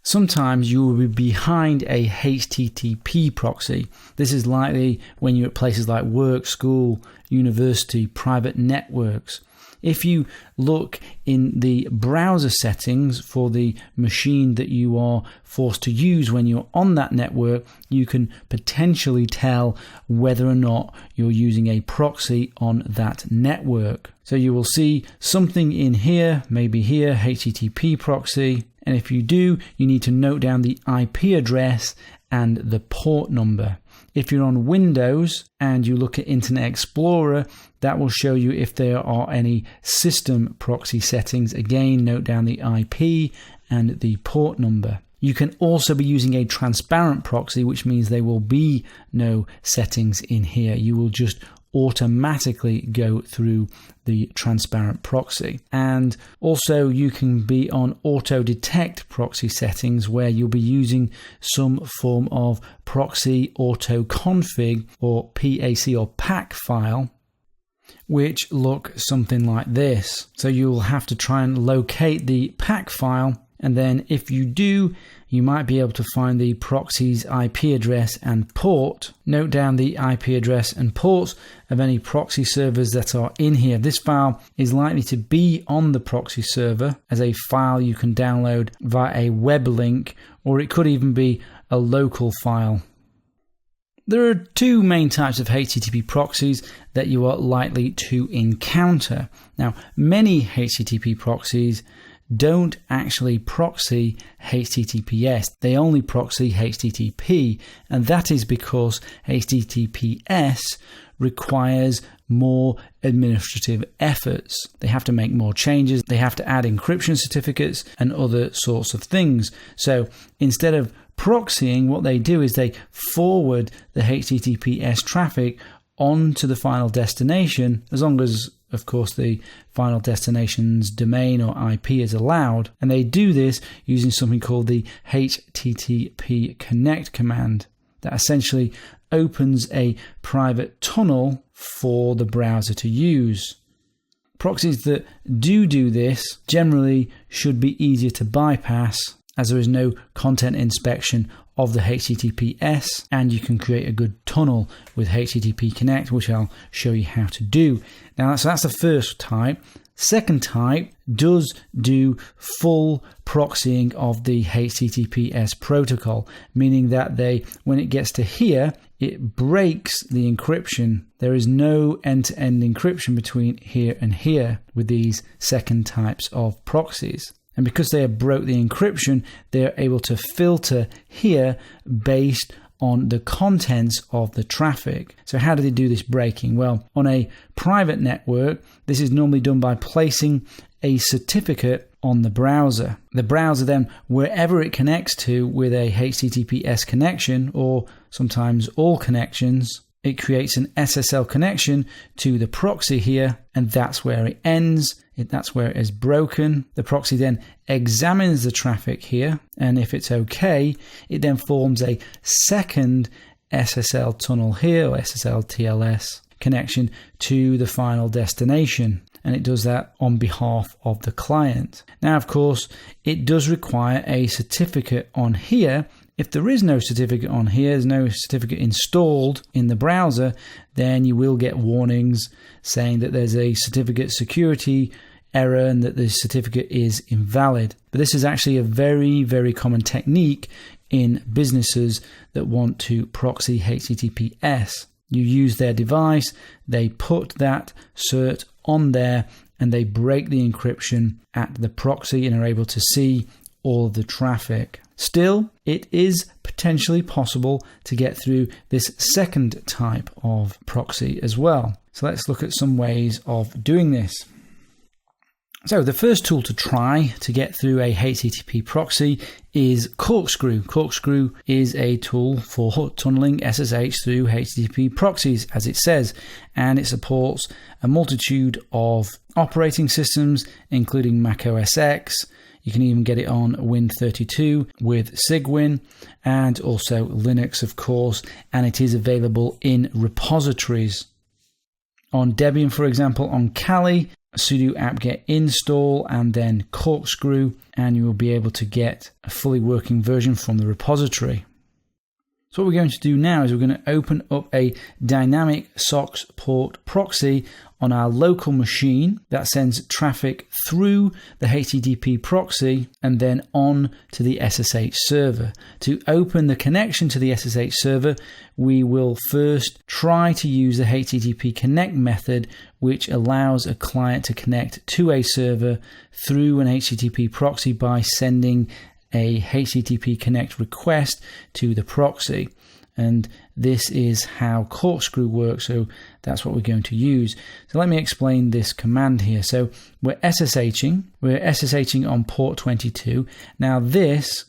Sometimes you will be behind a HTTP proxy. This is likely when you're at places like work, school, university, private networks. If you look in the browser settings for the machine that you are forced to use when you're on that network, you can potentially tell whether or not you're using a proxy on that network. So you will see something in here, maybe here, HTTP proxy. And if you do, you need to note down the IP address and the port number. If you're on Windows and you look at Internet Explorer, that will show you if there are any system proxy settings. Again, note down the IP and the port number. You can also be using a transparent proxy, which means there will be no settings in here. You will just automatically go through the transparent proxy. And also you can be on auto detect proxy settings, where you'll be using some form of proxy auto config or PAC or PAC file, which look something like this. So you'll have to try and locate the PAC file, and then if you do, you might be able to find the proxy's IP address and port. Note down the IP address and ports of any proxy servers that are in here. This file is likely to be on the proxy server as a file you can download via a web link, or it could even be a local file. There are two main types of HTTP proxies that you are likely to encounter. Now, many HTTP proxies don't actually proxy HTTPS. They only proxy HTTP, and that is because HTTPS requires more administrative efforts. They have to make more changes, they have to add encryption certificates and other sorts of things. So instead of proxying, what they do is they forward the HTTPS traffic onto the final destination, as long as, of course, the final destination's domain or IP is allowed. And they do this using something called the HTTP connect command that essentially opens a private tunnel for the browser to use. Proxies that do this generally should be easier to bypass, as there is no content inspection of the HTTPS, and you can create a good tunnel with HTTP Connect, which I'll show you how to do. Now, so that's the first type. Second type does do full proxying of the HTTPS protocol, meaning that when it gets to here, it breaks the encryption. There is no end-to-end encryption between here and here with these second types of proxies. And because they have broke the encryption, they're able to filter here based on the contents of the traffic. So how do they do this breaking? Well, on a private network, this is normally done by placing a certificate on the browser. The browser then, wherever it connects to with a HTTPS connection, or sometimes all connections, it creates an SSL connection to the proxy here, and that's where it ends. That's where it is broken. The proxy then examines the traffic here, and if it's okay, it then forms a second SSL tunnel here, or SSL TLS connection to the final destination. And it does that on behalf of the client. Now, of course, it does require a certificate on here. If there is no certificate on here, there's no certificate installed in the browser, then you will get warnings saying that there's a certificate security error and that the certificate is invalid. But this is actually a very, very common technique in businesses that want to proxy HTTPS. You use their device, they put that cert on there, and they break the encryption at the proxy and are able to see all of the traffic. Still, it is potentially possible to get through this second type of proxy as well. So let's look at some ways of doing this. So the first tool to try to get through a HTTP proxy is Corkscrew. Corkscrew is a tool for tunneling SSH through HTTP proxies, as it says, and it supports a multitude of operating systems, including Mac OS X. You can even get it on Win32 with Cygwin, and also Linux, of course, and it is available in repositories. On Debian, for example, on Kali, sudo apt-get install and then corkscrew, and you will be able to get a fully working version from the repository. So what we're going to do now is we're going to open up a dynamic SOCKS port proxy on our local machine that sends traffic through the HTTP proxy and then on to the SSH server. To open the connection to the SSH server, we will first try to use the HTTP connect method, which allows a client to connect to a server through an HTTP proxy by sending a HTTP connect request to the proxy. And this is how corkscrew works, so that's what we're going to use. So let me explain this command here. So we're SSHing on port 22. Now this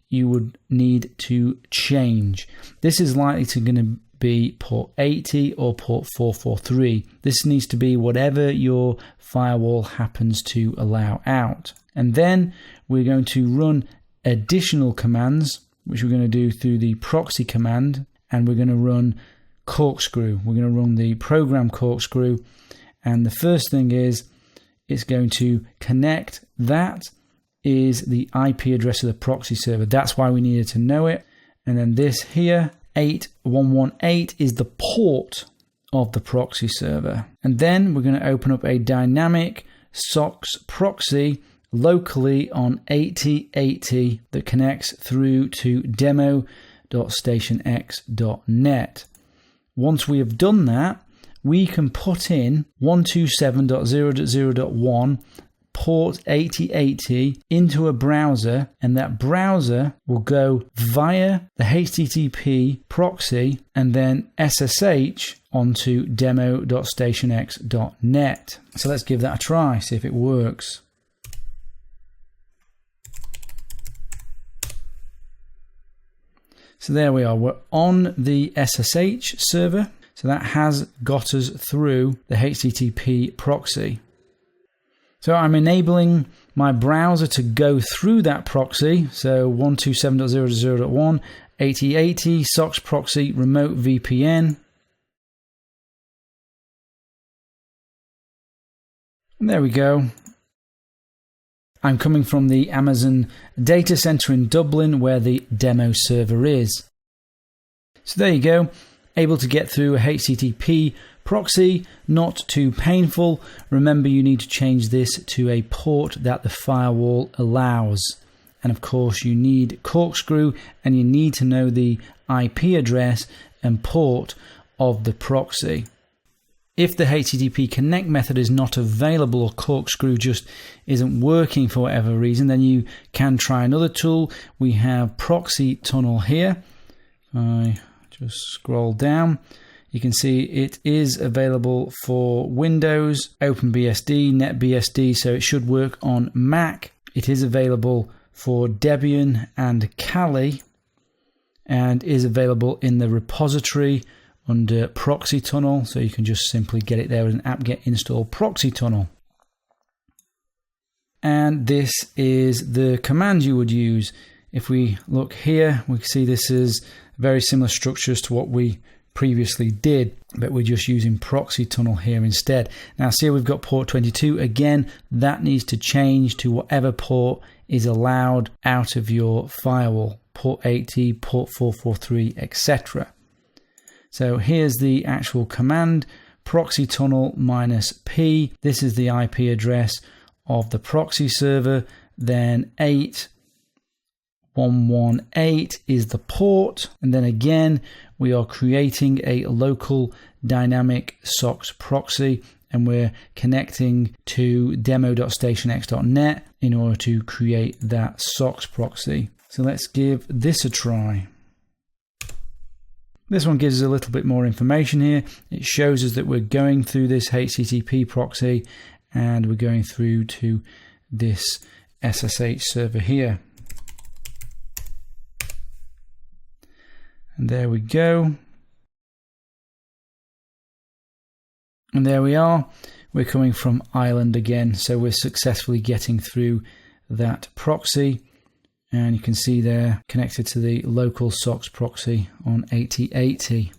you would need to change. This is likely to going to be port 80 or port 443. This needs to be whatever your firewall happens to allow out. And then we're going to run additional commands, which we're going to do through the proxy command, and we're going to run corkscrew. We're going to run the program corkscrew, and the first thing is it's going to connect. That is the IP address of the proxy server. That's why we needed to know it. And then this here, 8118, is the port of the proxy server. And then we're going to open up a dynamic SOCKS proxy locally on 8080 that connects through to demo.stationx.net. Once we have done that, we can put in 127.0.0.1 port 8080 into a browser, and that browser will go via the HTTP proxy and then SSH onto demo.stationx.net. So let's give that a try, see if it works. So there we are, we're on the SSH server. So that has got us through the HTTP proxy. So I'm enabling my browser to go through that proxy. So 127.0.0.1, 8080, SOCKS proxy, remote VPN. And there we go. I'm coming from the Amazon data center in Dublin where the demo server is. So there you go, able to get through a HTTP proxy, not too painful. Remember, you need to change this to a port that the firewall allows. And of course, you need corkscrew and you need to know the IP address and port of the proxy. If the HTTP connect method is not available or corkscrew just isn't working for whatever reason, then you can try another tool. We have Proxy Tunnel here. I just scroll down. You can see it is available for Windows, OpenBSD, NetBSD, so it should work on Mac. It is available for Debian and Kali and is available in the repository under Proxy Tunnel, so you can just simply get it there with an apt-get install Proxy Tunnel. And this is the command you would use. If we look here, we can see this is very similar structures to what we previously did, but we're just using Proxy Tunnel here instead. Now see, we've got port 22. Again, that needs to change to whatever port is allowed out of your firewall, port 80, port 443, etc. So here's the actual command, proxy tunnel -p. This is the IP address of the proxy server. Then 8118 is the port. And then again, we are creating a local dynamic SOCKS proxy, and we're connecting to demo.stationx.net in order to create that SOCKS proxy. So let's give this a try. This one gives us a little bit more information here. It shows us that we're going through this HTTP proxy and we're going through to this SSH server here. And there we go. And there we are. We're coming from Ireland again, so we're successfully getting through that proxy. And you can see there, connected to the local SOCKS proxy on 8080.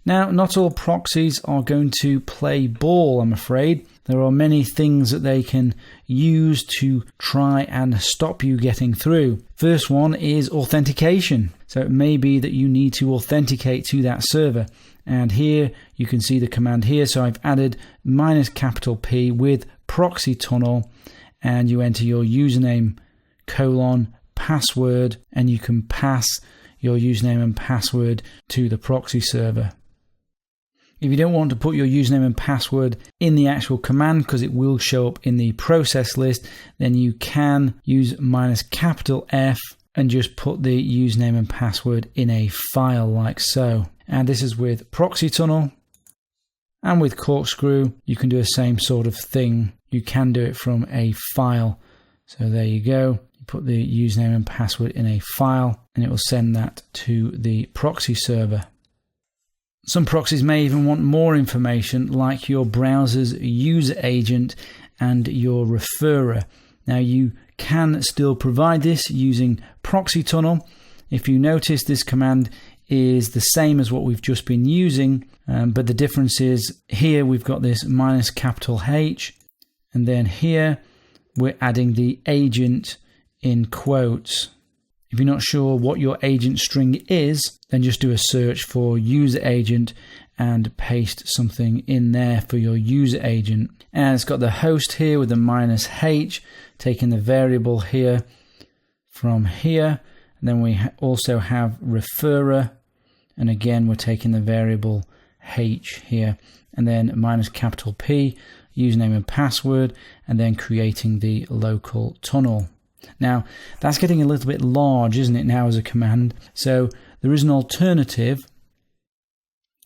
Now, not all proxies are going to play ball, I'm afraid. There are many things that they can use to try and stop you getting through. First one is authentication. So it may be that you need to authenticate to that server. And here you can see the command here. So I've added -P with proxy tunnel, and you enter your username :password, and you can pass your username and password to the proxy server. If you don't want to put your username and password in the actual command because it will show up in the process list, then you can use -F and just put the username and password in a file like so. And this is with proxy tunnel. And with corkscrew, you can do the same sort of thing. You can do it from a file. So there you go. You put the username and password in a file and it will send that to the proxy server. Some proxies may even want more information, like your browser's user agent and your referrer. Now you can still provide this using proxy tunnel. If you notice, this command is the same as what we've just been using, but the difference is here we've got this -H, and then here we're adding the agent in quotes. If you're not sure what your agent string is, then just do a search for user agent and paste something in there for your user agent. And it's got the host here with the -H, taking the variable here from here. And then we also have referrer, and again we're taking the variable H here, and then -P, username and password, and then creating the local tunnel. Now, that's getting a little bit large, isn't it, now as a command? So there is an alternative.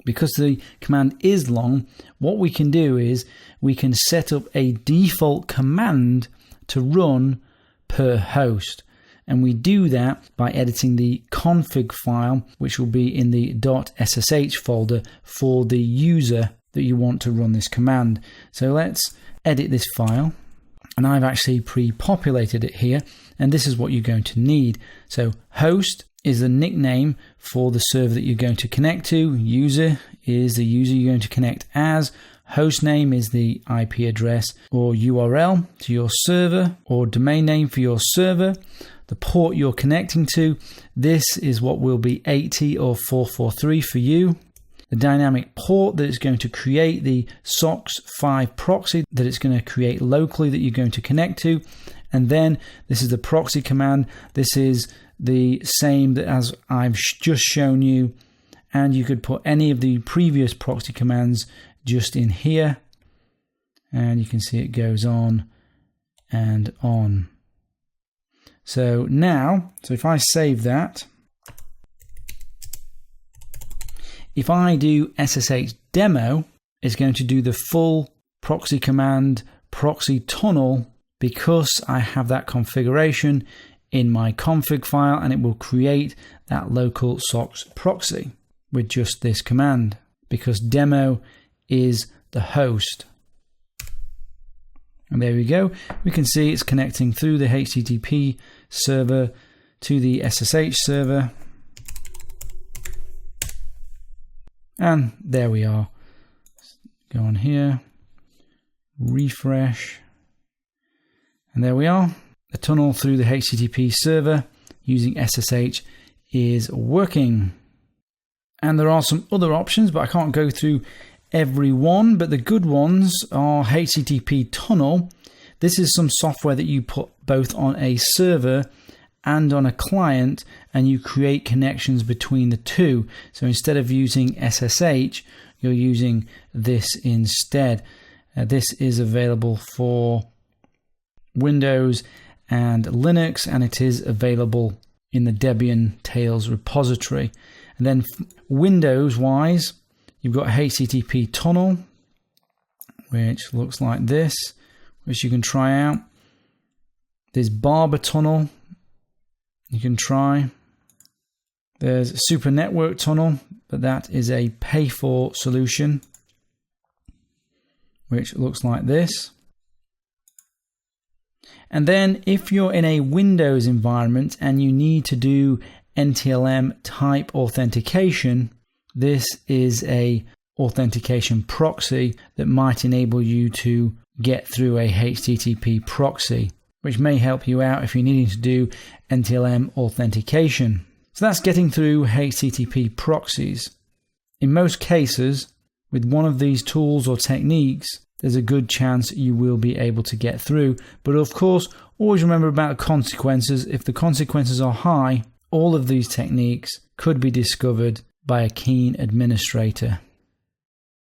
Because the command is long, what we can do is we can set up a default command to run per host. And we do that by editing the config file, which will be in the .ssh folder for the user that you want to run this command. So let's edit this file. And I've actually pre-populated it here, and this is what you're going to need. So host is the nickname for the server that you're going to connect to. User is the user you're going to connect as. Host name is the IP address or URL to your server, or domain name for your server. The port you're connecting to, this is what will be 80 or 443 for you. The dynamic port that is going to create the SOCKS 5 proxy that it's going to create locally that you're going to connect to. And then this is the proxy command. This is the same as I've just shown you. And you could put any of the previous proxy commands just in here. And you can see it goes on and on. So now, if I save that, if I do SSH demo, it's going to do the full proxy command, proxy tunnel, because I have that configuration in my config file, and it will create that local SOCKS proxy with just this command, because demo is the host. And there we go. We can see it's connecting through the HTTP server to the SSH server. And there we are. Go on here, refresh, and there we are. The tunnel through the HTTP server using SSH is working. And there are some other options, but I can't go through every one, but the good ones are HTTP tunnel. This is some software that you put both on a server and on a client, and you create connections between the two. So instead of using SSH, you're using this instead. This is available for Windows and Linux, and it is available in the Debian Tails repository. And then Windows wise, you've got HTTP tunnel, which looks like this, which you can try out. There's Barber tunnel, you can try. There's Super Network tunnel, but that is a pay-for solution, which looks like this. And then if you're in a Windows environment and you need to do NTLM type authentication, this is a authentication proxy that might enable you to get through a HTTP proxy, which may help you out if you're needing to do NTLM authentication. So that's getting through HTTP proxies. In most cases, with one of these tools or techniques, there's a good chance you will be able to get through. But of course, always remember about consequences. If the consequences are high, all of these techniques could be discovered by a keen administrator.